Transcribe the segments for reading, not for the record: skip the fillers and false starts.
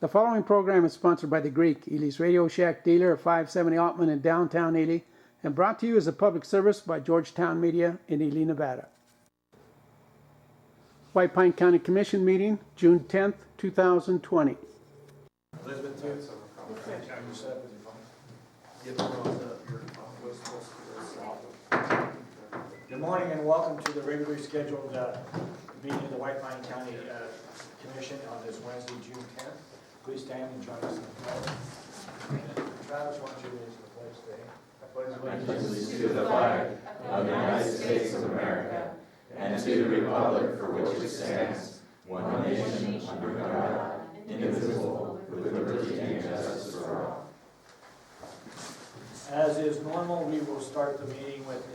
The following program is sponsored by The Greek, Ely's Radio Shack dealer at 570 Ottman in downtown Ely, and brought to you as a public service by Georgetown Media in Ely, Nevada. White Pine County Commission meeting, June 10th, 2020. Elizabeth, too? Good morning and welcome to the regularly scheduled meeting of the White Pine County Commission on this Wednesday, June 10th. Please stand and join us in the pledge. Travis, why don't you raise the pledge today? I pledge allegiance to the flag of the United States of America and to the republic for which it stands, one nation under God, indivisible, with liberty and justice for all. As is normal, we will start the meeting with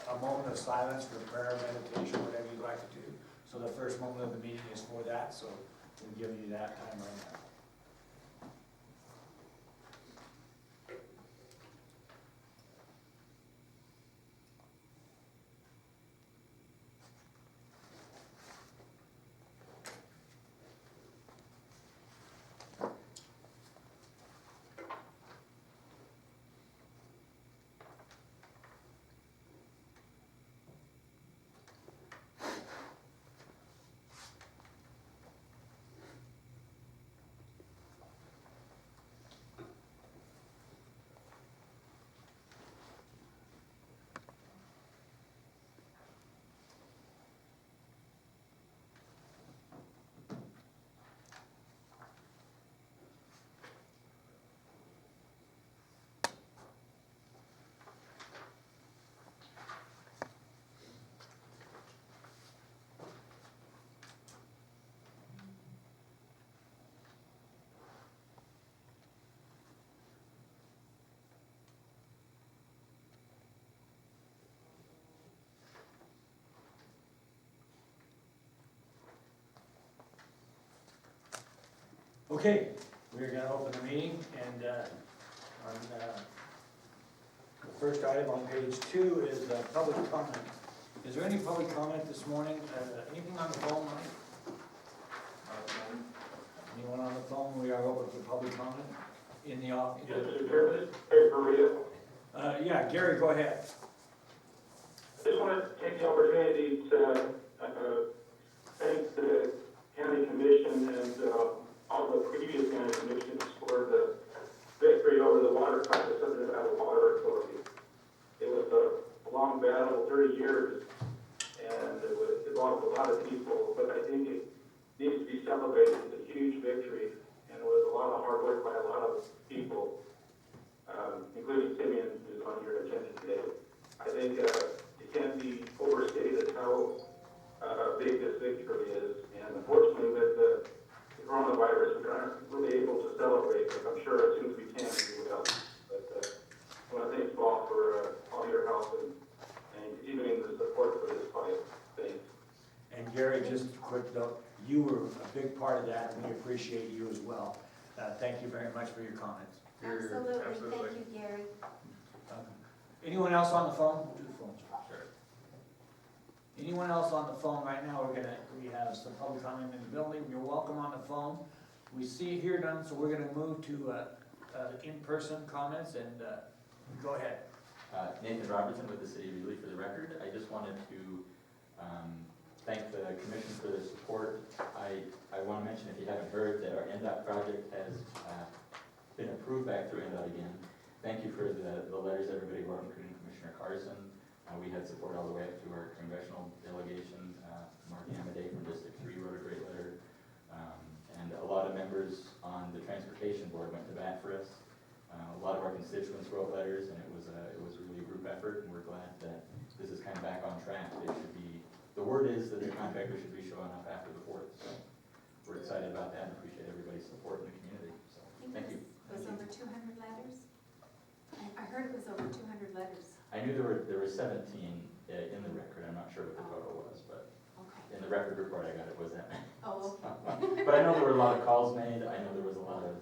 a moment of silence for prayer, meditation, whatever you'd like to do. So the first moment of the meeting is for that, so we'll give you that time right now. Okay, we're going to open the meeting, and on the first item on page 2 is public comment. Is there any public comment this morning? Anything on the phone, Mike? Anyone on the phone? We are open for public comment in the office. Yes, Mr. Chairman, Gary Correa. Yeah, Gary, go ahead. I just want to take the opportunity to thank the county commission and all the previous county commissions for the victory over the water crisis under the Nevada Water Authority. It was a long battle, 30 years, and it involved a lot of people, but I think it needs to be celebrated. It's a huge victory, and it was a lot of hard work by a lot of people, including Simeon, who's on your agenda today. I think it can't be overstated how big this victory is, and unfortunately with the coronavirus, we're not really able to celebrate, but I'm sure as soon as we can, we will. But I want to thank you all for all your help and continuing the support for this fight. Thanks. And Gary, just a quick note, you were a big part of that, and we appreciate you as well. Thank you very much for your comments. Absolutely. Thank you, Gary. Anyone else on the phone? We'll do the phone. Sure. Anyone else on the phone right now? We have some public comment in the building. You're welcome on the phone. We see it here done, so we're gonna move to in-person comments, and go ahead. Nathan Robertson with the City of Ely for the record. I just wanted to thank the Commission for their support. I want to mention, if you haven't heard, that our NDOT project has been approved back through NDOT again. Thank you for the letters everybody wrote, including Commissioner Carson. We had support all the way up to our congressional delegation. Mark Amadei from District 3 wrote a great letter. And a lot of members on the Transportation Board went to bat for us. A lot of our constituents wrote letters, and it was really a group effort, and we're glad that this is kind of back on track. The word is that the contractor should be showing up after the 4th. So we're excited about that and appreciate everybody's support in the community. So thank you. It was over 200 letters? I heard it was over 200 letters. I knew there were 17 in the record. I'm not sure what the total was, but Okay. in the record report I got it was that many. Oh, okay. But I know there were a lot of calls made. I know there was a lot of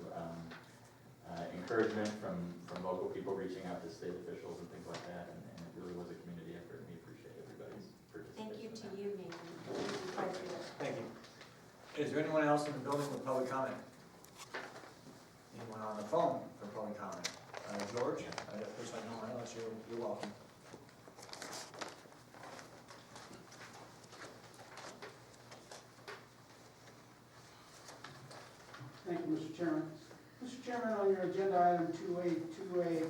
encouragement from local people reaching out to state officials and things like that, and it really was a community effort, and we appreciate everybody's participation. Thank you to you, Nathan. Thank you. Is there anyone else in the building with public comment? anyone on the phone for public comment? George, of course, I know, unless you're welcome. Thank you, Mr. Chairman. Mr. Chairman, on your agenda item 2A,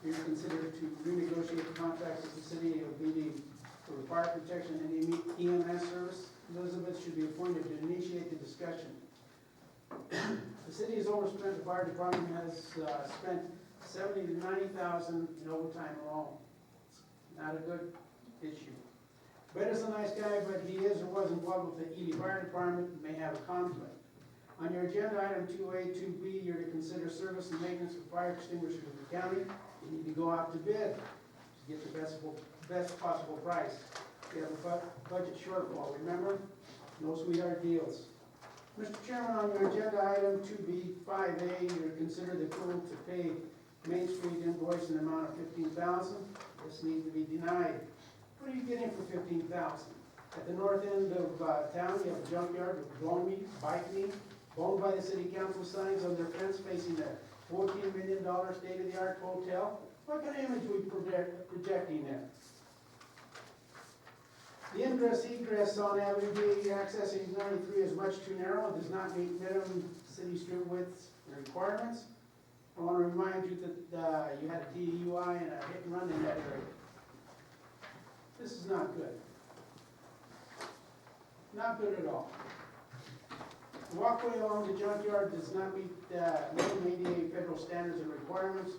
you're considered to renegotiate the contracts with the city of BD for the fire protection and EMS service. Elizabeth should be appointed to initiate the discussion. The city has overspent, the fire department has spent $70,000 to $90,000 in overtime alone. It's not a good issue. Brett is a nice guy, but he is or was involved with the Ely Fire Department, may have a conflict. On your agenda item 2A, 2B, you're to consider service and maintenance of fire extinguishers in the county. You need to go out to bid to get the best possible price. You have a budget shortfall, remember? No sweetheart deals. Mr. Chairman, on your agenda item 2B, 5A, you're to consider the approval to pay Main Street invoice in the amount of $15,000. This needs to be denied. What are you getting for $15,000? At the north end of town, you have a junkyard with blown meat, bike meat, owned by the city council signs on their fence facing the $14 million state-of-the-art hotel. What kind of image are we projecting there? The ingress egress on Avenue B accessing 93 is much too narrow. It does not meet minimum city street widths and requirements. I want to remind you that you had a DUI and a hit and run in that area. This is not good. Not good at all. The walkway along the junkyard does not meet minimum ADA federal standards and requirements.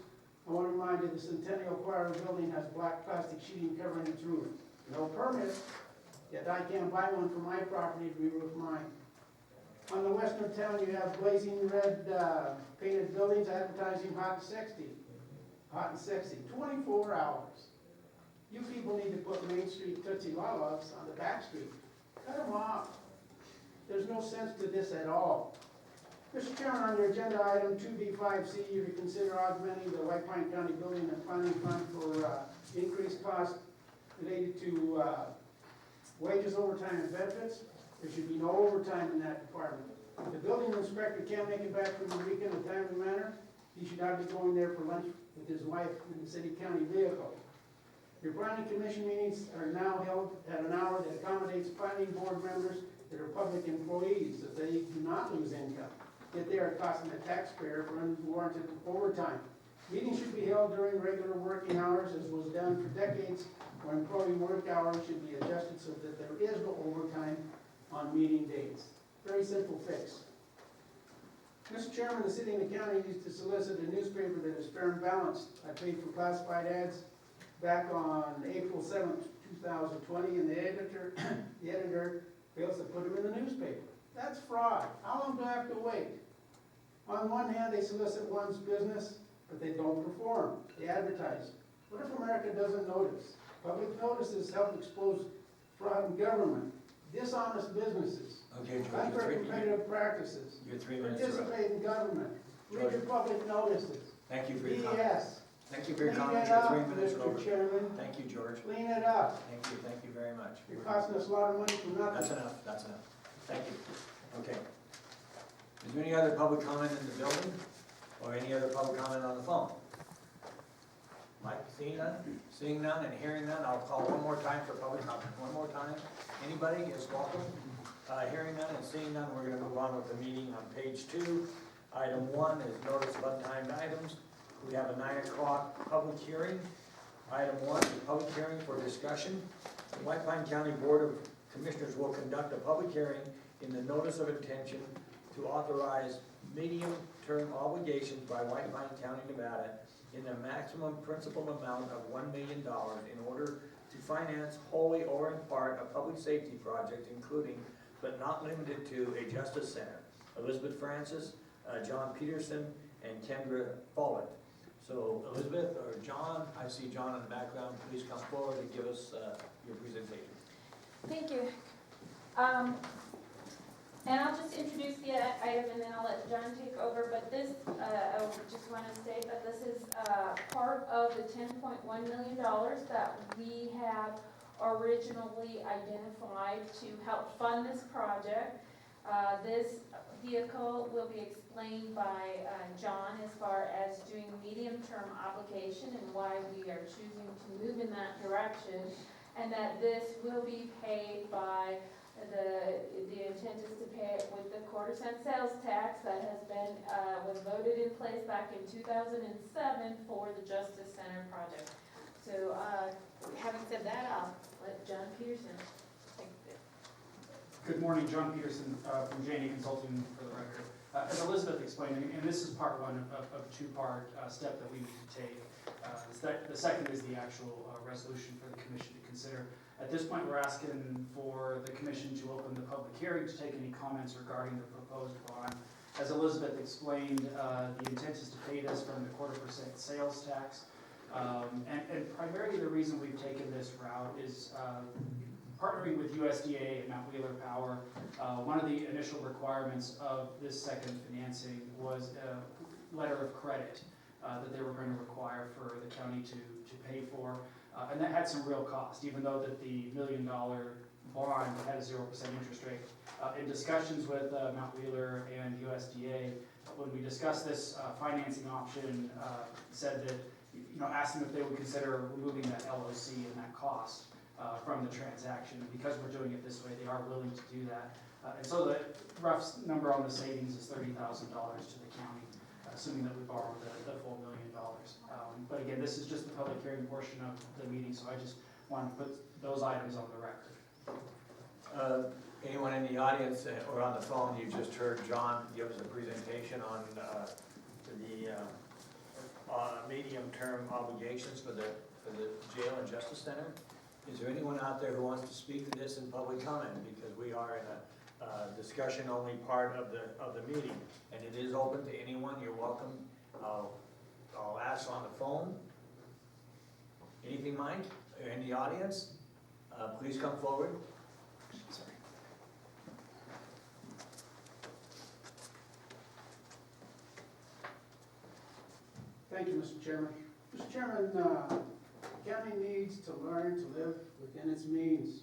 I want to remind you the Centennial Choir building has black plastic sheeting covering its roof. No permit, yet I can't buy one for my property to re-roof mine. On the western town, you have blazing red painted buildings advertising hot and 60. Hot and 60, 24 hours. You people need to put Main Street Tootsie Lollops on the back street. Cut them off. There's no sense to this at all. Mr. Chairman, on your agenda item 2B5C, you're to consider augmenting the White Pine County Building and Planning Fund for increased costs related to wages, overtime, and benefits. There should be no overtime in that department. If the building inspector can't make it back from the weekend in a timely manner, he should not be going there for lunch with his wife in the city-county vehicle. Your planning commission meetings are now held at an hour that accommodates planning board members that are public employees, so they do not lose income. Yet they are costing the taxpayer for unwarranted overtime. Meetings should be held during regular working hours, as was done for decades, when employee work hours should be adjusted so that there is no overtime on meeting dates. Very simple fix. Mr. Chairman, the city and the county needs to solicit a newspaper that is fair and balanced. I paid for classified ads back on April 7th, 2020, and the editor fails to put them in the newspaper. That's fraud. How long do I have to wait? On one hand, they solicit one's business, but they don't perform. They advertise. What if America doesn't notice? Public notices help expose fraud in government, dishonest businesses, Okay, George, unfair competitive practices, you're 3 minutes up. participate in government, read your public notices, Thank you for your comment. BS. Thank you for your Clean comment. it You're up, 3 minutes over. Mr. Chairman. Thank you, George. Clean it up. Thank you very much. You're costing us a lot of money for nothing. That's enough. Thank you. Okay. Is there any other public comment in the building, or any other public comment on the phone? Mike, seeing none? Seeing none and hearing none, I'll call one more time for public comment. One more time. Anybody is welcome. Hearing none and seeing none, we're gonna move on with the meeting on page 2. Item 1 is notice of untimed items. We have a 9 o'clock public hearing. Item 1, the public hearing for discussion. The White Pine County Board of Commissioners will conduct a public hearing in the notice of intention to authorize medium-term obligations by White Pine County, Nevada in the maximum principal amount of $1 million in order to finance wholly or in part a public safety project, including but not limited to a Justice Center. Elizabeth Francis, John Peterson, and Kendra Follett. So Elizabeth or John, I see John in the background, please come forward and give us your presentation. Thank you. And I'll just introduce the item and then I'll let John take over, but this, I just want to say that this is part of the $10.1 million that we have originally identified to help fund this project. This vehicle will be explained by John as far as doing medium-term obligation and why we are choosing to move in that direction, and that this will be paid by the intent is to pay it with the quarter-cent sales tax that has been, was voted in place back in 2007 for the Justice Center project. So, having said that, I'll let John Peterson take it. Good morning, John Peterson from J&E Consulting for the record. As Elizabeth explained, and this is part one of a two-part step that we need to take. The second is the actual resolution for the commission to consider. At this point, we're asking for the commission to open the public hearing to take any comments regarding the proposed bond. As Elizabeth explained, the intent is to pay this from the 0.25% sales tax. And primarily the reason we've taken this route is partnering with USDA and Mount Wheeler Power. One of the initial requirements of this second financing was a letter of credit that they were going to require for the county to pay for. And that had some real cost, even though that the $1 million bond had a 0% interest rate. In discussions with Mount Wheeler and USDA, when we discussed this financing option, said that, asked them if they would consider removing that LOC and that cost from the transaction. And because we're doing it this way, they are willing to do that. And so the rough number on the savings is $30,000 to the county, assuming that we borrow the full $1 million. But again, this is just the public hearing portion of the meeting, so I just wanted to put those items on the record. Anyone in the audience or on the phone, you just heard John give us a presentation on the medium-term obligations for the jail and justice center. Is there anyone out there who wants to speak to this in public comment? Because we are in a discussion-only part of the meeting, and it is open to anyone. You're welcome. I'll ask on the phone. Anything, Mike? Or in the audience? Please come forward. Sorry. Thank you, Mr. Chairman. Mr. Chairman, the county needs to learn to live within its means.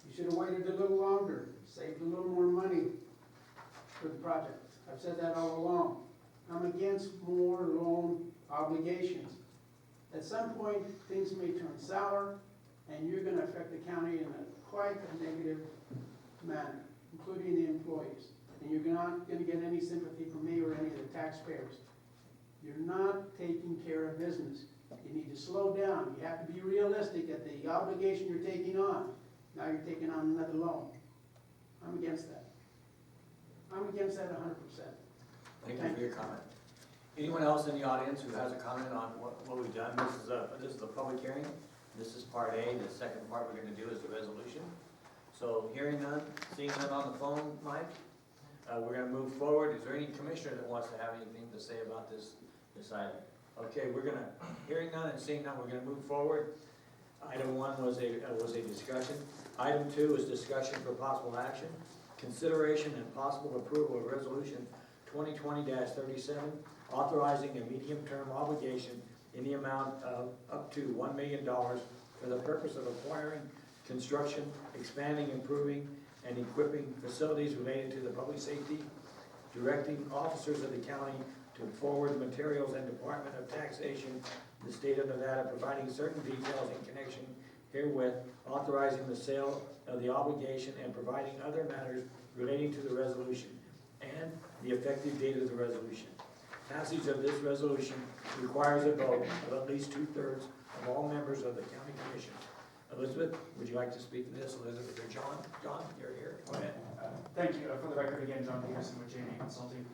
You should have waited a little longer, saved a little more money for the project. I've said that all along. I'm against more loan obligations. At some point, things may turn sour, and you're gonna affect the county in quite a negative manner, including the employees. And you're not gonna get any sympathy from me or any of the taxpayers. You're not taking care of business. You need to slow down. You have to be realistic at the obligation you're taking on. Now you're taking on another loan. I'm against that. I'm against that 100%. Thank you for your comment. Anyone else in the audience who has a comment on what we've done? This is the public hearing. This is part A. The second part we're gonna do is the resolution. So hearing none, seeing none on the phone, Mike, we're gonna move forward. Is there any commissioner that wants to have anything to say about this item? Okay, hearing none and seeing none, we're gonna move forward. Item 1 was a discussion. Item 2 is discussion for possible action. Consideration and possible approval of resolution 2020-37, authorizing a medium-term obligation in the amount of up to $1 million for the purpose of acquiring, construction, expanding, improving, and equipping facilities related to the public safety, directing officers of the county to forward materials and Department of Taxation, the state of Nevada, providing certain details in connection herewith, authorizing the sale of the obligation and providing other matters relating to the resolution, and the effective date of the resolution. Passage of this resolution requires a vote of at least 2/3 of all members of the county commission. Elizabeth, would you like to speak to this? Elizabeth or John? John, you're here. Go ahead. Thank you. For the record, again, John Peterson with J&E Consulting.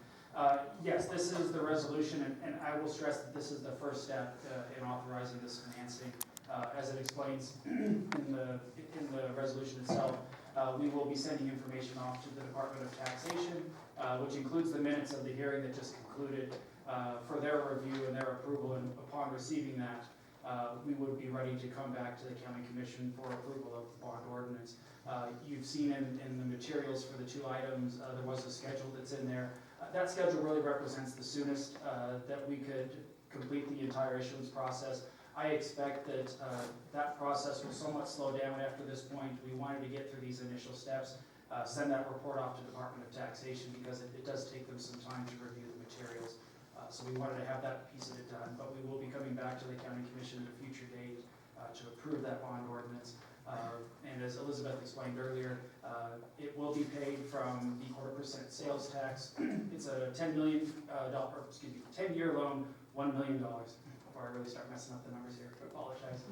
Yes, this is the resolution, and I will stress that this is the first step in authorizing this financing. As it explains in the resolution itself, we will be sending information off to the Department of Taxation, which includes the minutes of the hearing that just concluded, for their review and their approval. And upon receiving that, we would be ready to come back to the county commission for approval of the bond ordinance. You've seen in the materials for the 2 items, there was a schedule that's in there. That schedule really represents the soonest that we could complete the entire issuance process. I expect that that process will somewhat slow down after this point. We wanted to get through these initial steps send that report off to Department of Taxation because it does take them some time to review the materials. So we wanted to have that piece of it done, but we will be coming back to the county commission at a future date to approve that bond ordinance. And as Elizabeth explained earlier, it will be paid from the 0.25% sales tax. It's a $10 million, 10-year loan, $1 million. Before I really start messing up the numbers here, I apologize.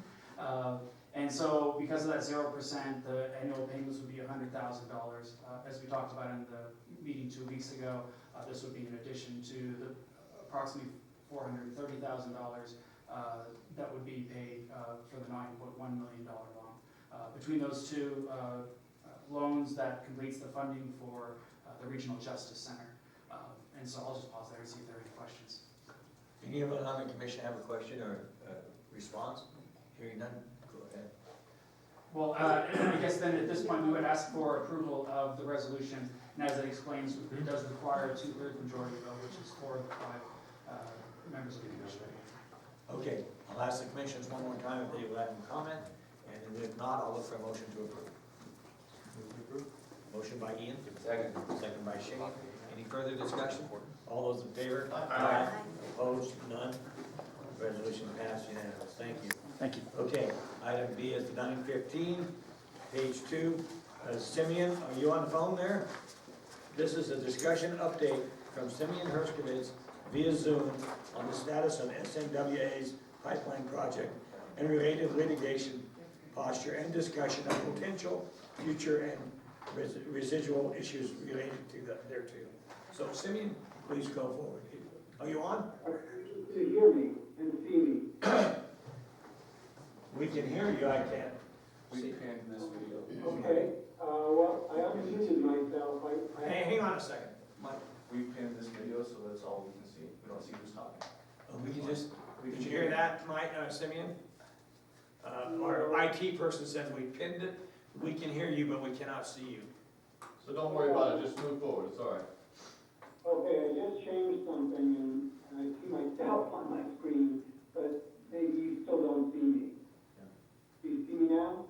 And so because of that 0%, the annual payments would be $100,000. As we talked about in the meeting 2 weeks ago, this would be in addition to the approximately $430,000 that would be paid for the $9.1 million loan. Between those two loans, that completes the funding for the Regional Justice Center. And so I'll just pause there and see if there are any questions. Anyone on the commission have a question or response? Hearing none, go ahead. Well, I guess then at this point, we would ask for approval of the resolution. And as it explains, it does require a 2/3 majority vote, which is 4 of the 5 members of the commission. Okay, I'll ask the commissioners one more time if they would like to comment, and if not, I'll look for a motion to approve. Motion by Ian. Second by Shane. Any further discussion? All those in favor? Aye. Opposed? None? Resolution passed unanimous. Thank you. Thank you. Okay, item B is 915, page 2. Simeon, are you on the phone there? This is a discussion update from Simeon Herskovitz via Zoom on the status of SNWA's pipeline project and related litigation posture and discussion of potential future and residual issues related to thereto. So Simeon, please go forward. Are you on? To hear me and see me. We can hear you, I can't. We panned this video. Okay, well, I unmuted myself. Hang on a second. We pinned this video, so that's all we can see. We don't see who's talking. We can just, did you hear that, Mike, Simeon? Our IT person says we pinned it. We can hear you, but we cannot see you. So don't worry about it, just move forward, it's all right. Okay, I just changed something and I see myself on my screen, but maybe you still don't see me. Do you see me now?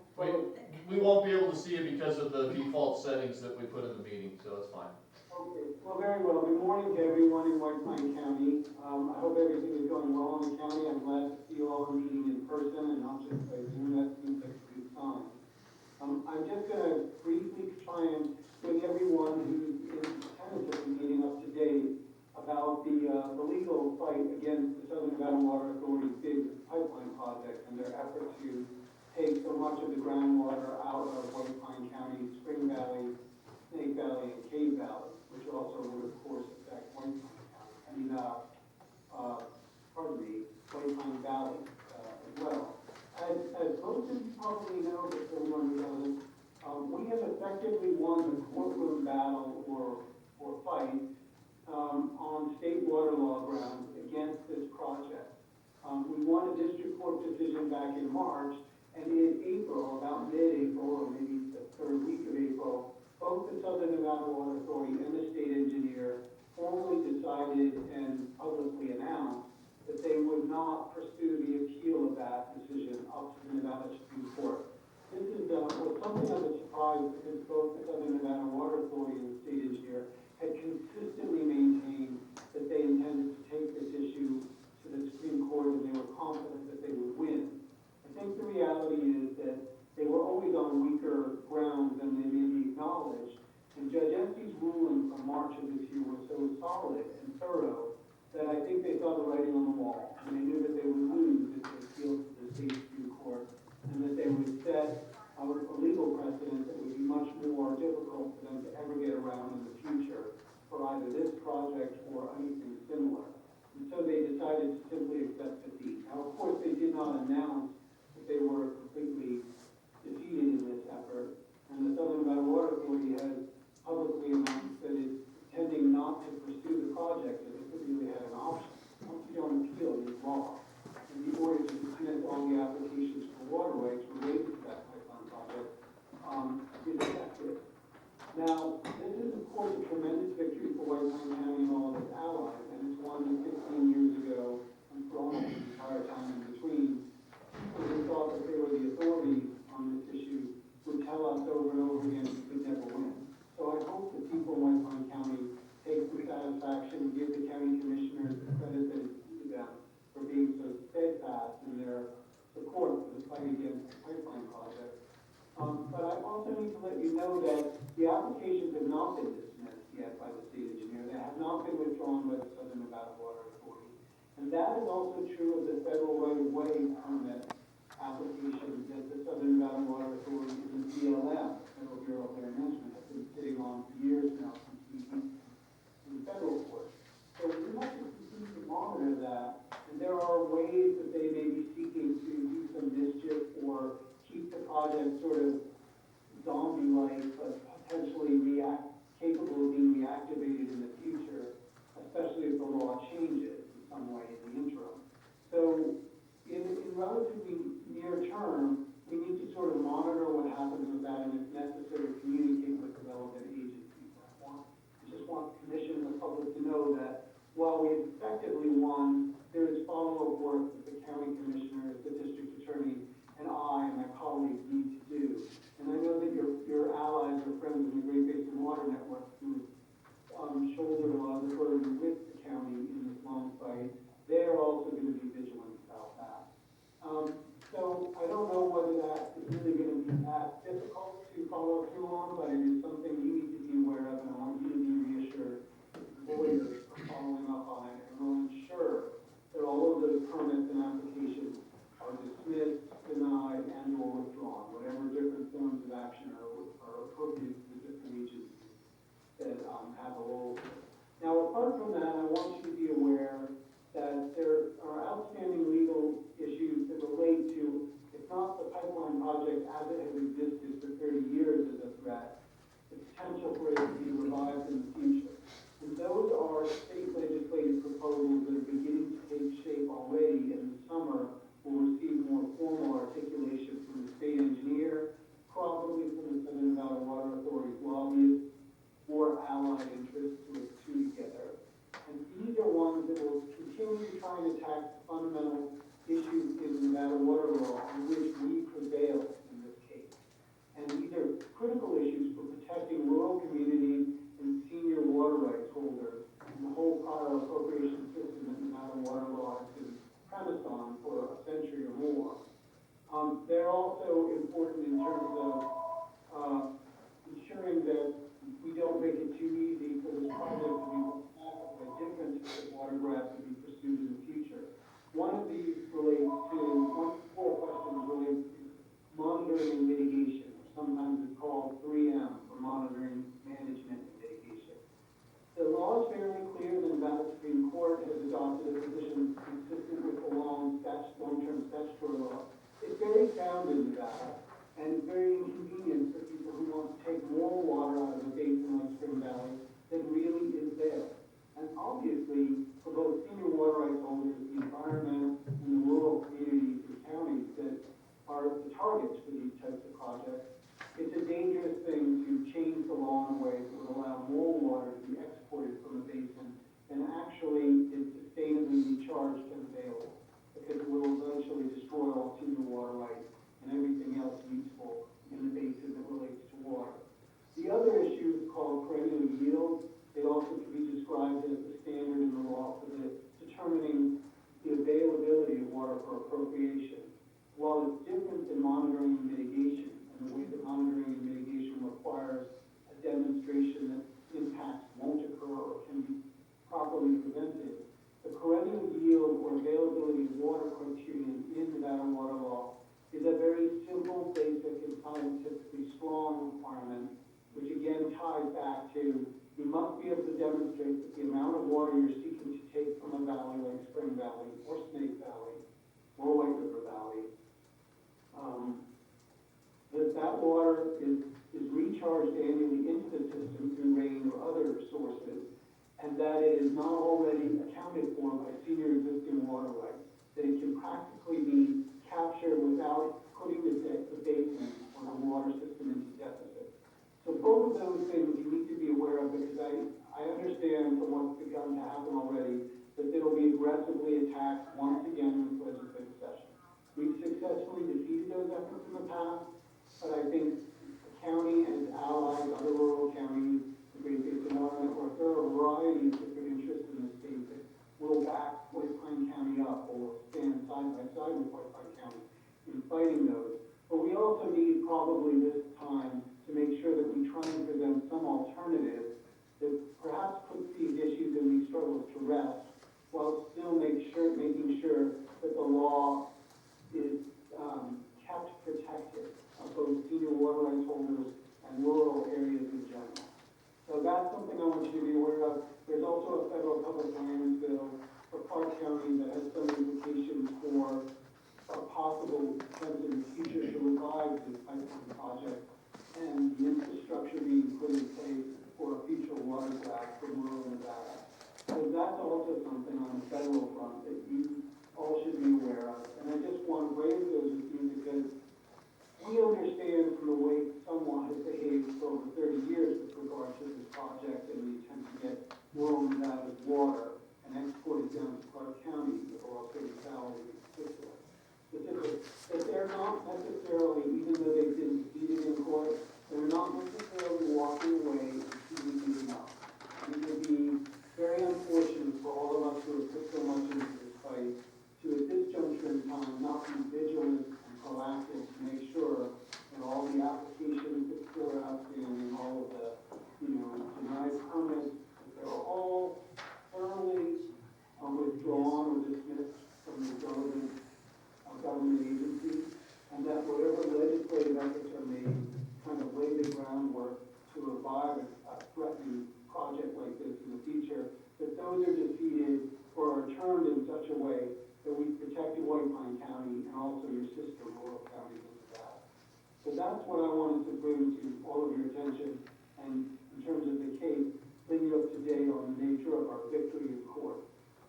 We won't be able to see it because of the default settings that we put in the meeting, so it's fine. Okay, well, very well. Good morning to everyone in White Pine County. I hope everything is going well in the county. I'm glad to see you all meeting in person and not just by Zoom. That seems like a good sign. I'm just going to briefly try and bring everyone who's in attendance at the meeting up to date about the legal fight against the Southern Nevada Water Authority's big pipeline project and their effort to take so much of the groundwater out of White Pine County, Spring Valley, Snake Valley, and Cave Valley, which also would, of course, affect White Pine County. White Pine Valley as well. As most of you probably know, but for everyone who doesn't, we have effectively won the courtroom battle or fight on state water law grounds against this project. We won a district court decision back in March, and in April, about mid-April, or maybe the third week of April, both the Southern Nevada Water Authority and the state engineer formally decided and publicly announced that they would not pursue the appeal of that decision up to the Nevada Supreme Court. This is was something of a surprise because both the Southern Nevada Water Authority and the state engineer had consistently maintained that they intended to take this issue to the Supreme Court and they were confident that they would win. I think the reality is that they were always on weaker grounds than they maybe acknowledged. And Judge Estes' ruling from March of this year was so solid and thorough that I think they saw the writing on the wall. And they knew that they would lose if they appealed to the state Supreme Court and that they would set a legal precedent that would be much more difficult for them to ever get around in the future for either this project or anything similar. And so they decided to simply accept defeat. Now, of course, they did not announce that they were completely defeated in this effort. And the Southern Nevada Water Authority has publicly announced that it's intending not to pursue the project as if it really had an option. Once you don't appeal, you're lost. And the order to dismiss all the applications for waterways related to that pipeline project is effective. Now, this is, of course, a tremendous victory for White Pine County and all of its allies, and it's one that 15 years ago, and for almost the entire time in between, people who thought that they were the authority on this issue would tell us over and over again we could never win. has not been withdrawn by the Southern Nevada Water Authority. And that is also true of the federal right-of-way permit application that the Southern Nevada Water Authority and the BLM, Federal Bureau of Land Management, have been sitting on for years now since we went to the federal court. So we have to continue to monitor that, and there are ways that they may be seeking to do some mischief or keep the project sort of zombie-like, but potentially capable of being reactivated in the future, especially if the law changes in some way in the interim. So in relatively near term, we need to sort of monitor what happens with that, and if necessary, communicate with the relevant agencies. I just want the commission and the public to know that while we effectively won, there is follow-up work that the county commissioner, the district attorney, and I and my colleagues need to do. And I know that your allies or friends in the Great Basin Water Network who shouldered a lot of the burden with the county in this long fight, they are also going to be vigilant about that. So I don't know whether that is really going to be that difficult to follow through on, but it is something you need to be aware of, and I want you to be reassured. Lawyers are following up on it, and will ensure that all of those permits and applications are dismissed, denied, and or withdrawn, whatever different forms of action are appropriate to the different agencies that have a role. Now, apart from that, I want you to be aware that there are outstanding legal issues that relate to, if not the pipeline project as it has existed for 30 years as a threat, the potential for it to be revived in the future. And those are state legislative proposals that are beginning to take shape already, and in the summer will receive more formal articulation from the state engineer, probably from the Southern Nevada Water Authority's lobbyists, or allied interests with two together. And these are ones that will continue to try and attack fundamental issues in Nevada water law on which we prevail in this case. And these are critical issues for protecting rural communities and senior water rights holders and the whole prior appropriation system that Nevada water law has been premised on for a century or more. They're also important in terms of ensuring that we don't make it too easy for this project to be backed by different water grabs to be pursued in the future. One of these relates to, four questions relate to monitoring and mitigation, or sometimes it's called 3M, for monitoring, management, and mitigation. The law is fairly clear. The Nevada Supreme Court has adopted a position consistent with the long-term statutory law. It's very sound in Nevada, and it's very inconvenient for people who want to take more water out of a basin like Spring Valley than really is there. And obviously, for both senior water rights holders, the environment, and the rural communities and counties that are the targets for these types of projects, it's a dangerous thing to change the law in a way that would allow more water to be exported from the basin than actually is sustainably recharged and available, because it will eventually destroy all senior water rights and everything else useful in the basin that relates to water. The other issue is called perennial yield. It also can be described as the standard in the law for determining the availability of water for appropriation. While it's different than monitoring and mitigation, and the way that monitoring and mitigation requires a demonstration that impacts won't occur or can be properly prevented, the perennial yield or availability of water criterion in Nevada water law is a very simple, basic, and scientifically strong requirement, which again ties back to you must be able to demonstrate that the amount of water you're seeking to take from a valley like Spring Valley or Snake Valley or White River Valley, that water is recharged annually into the system through rain or other sources, and that it is not already accounted for by senior existing water rights, that it can practically be captured without putting the basin or the water system into deficit. So both of those things you need to be aware of, because I understand from what's begun to happen already that they will be aggressively attacked once again in the legislative session. We've successfully defeated those efforts in the past, but I think the county and its allies, other rural counties, the Great Basin Water Network, there are a variety of different interests in the state that will back White Pine County up or will stand side by side with White Pine County in fighting those. But we also need probably this time to make sure that we try and present some alternative that perhaps puts these issues law is kept protected of both senior water rights holders and rural areas in general. So that's something I want you to be aware of. There's also a federal public lands bill for Clark County that has some implications for a possible attempt in the future to revive this pipeline project and the infrastructure being put in place for a future water grab for rural Nevada. So that's also something on the federal front that you all should be aware of. And I just want to raise those with you because we understand from the way someone has behaved for over 30 years with regard to this project and the attempt to get rural Nevada's water and export it down to Clark County with Los Valley in particular. That they're not necessarily, even though they've been defeated in court, they're not necessarily walking away and giving up. And it would be very unfortunate for all of us who have put so much into this fight to, at this juncture in time, not be vigilant and proactive to make sure that all the applications that still are outstanding, all of the, denied permits, that they're all thoroughly withdrawn or dismissed from the relevant government agencies, and that whatever legislative efforts are made kind of lay the groundwork to revive a threatening project like this in the future, that those are defeated or are turned in such a way that we protected White Pine County and also your sister rural counties of Nevada. So that's what I wanted to bring to all of your attention, and in terms of the case, bring you up to date on the nature of our victory in court.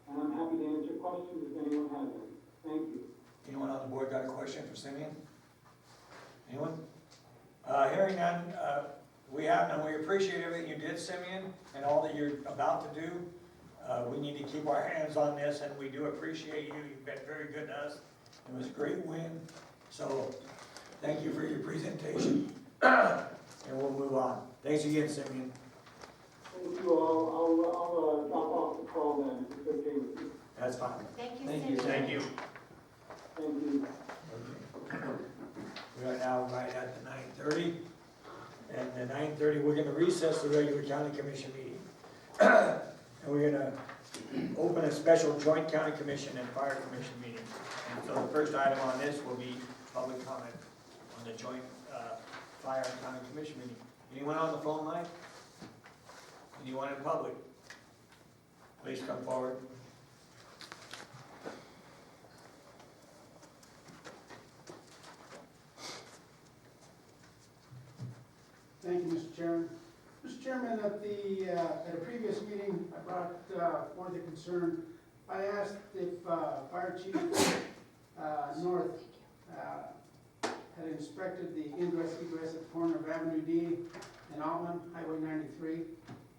And I'm happy to answer questions if anyone has any. Thank you. Anyone on the board got a question for Simeon? Anyone? Hearing none, we have none. We appreciate everything you did, Simeon, and all that you're about to do. We need to keep our hands on this, and we do appreciate you. You've been very good to us. It was a great win. So thank you for your presentation. And we'll move on. Thanks again, Simeon. Thank you all. I'll drop off the call then, if it's okay with you. That's fine. Thank you, Thank you. Cindy. Thank you. Thank you. We are now right at the 9:30. And at 9:30, we're gonna recess the regular county commission meeting. And we're gonna open a special joint county commission and fire commission meeting. And so the first item on this will be public comment on the joint fire and county commission meeting. Anyone on the phone line? Anyone in public? Please come forward. Thank you, Mr. Chairman. Mr. Chairman, at a previous meeting, I brought forth a concern. I asked if Fire Chief North had inspected the ingress egress at the corner of Avenue D and Altman, Highway 93,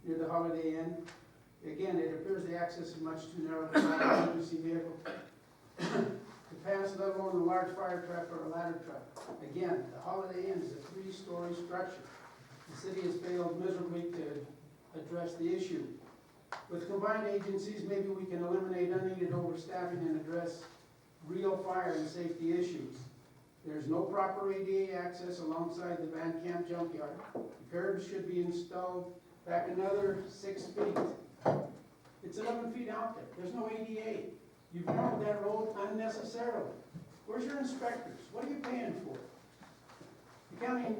near the Holiday Inn. Again, it appears the access is much too narrow for an emergency vehicle to pass, let alone a large fire truck or a ladder truck. Again, the Holiday Inn is a 3-story structure. The city has failed miserably to address the issue. With combined agencies, maybe we can eliminate unneeded overstaffing and address real fire and safety issues. There's no proper ADA access alongside the Van Camp junkyard. Curbs should be installed back another 6 feet. It's 11 feet out there. There's no ADA. You've narrowed that road unnecessarily. Where's your inspectors? What are you paying for? The county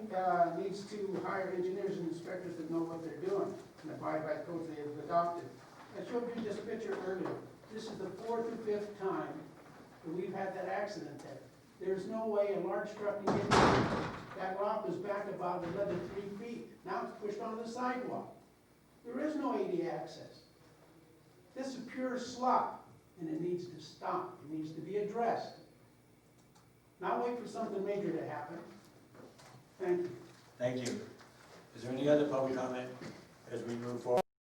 needs to hire engineers and inspectors that know what they're doing and abide by codes they have adopted. I showed you this picture earlier. This is the 4th or 5th time that we've had that accident there. There's no way a large truck can get there. That rock was back about another 3 feet. Now it's pushed onto the sidewalk. There is no ADA access. This is pure slop, and it needs to stop. It needs to be addressed. Not wait for something major to happen. Thank you. Thank you. Is there any other public comment as we move forward?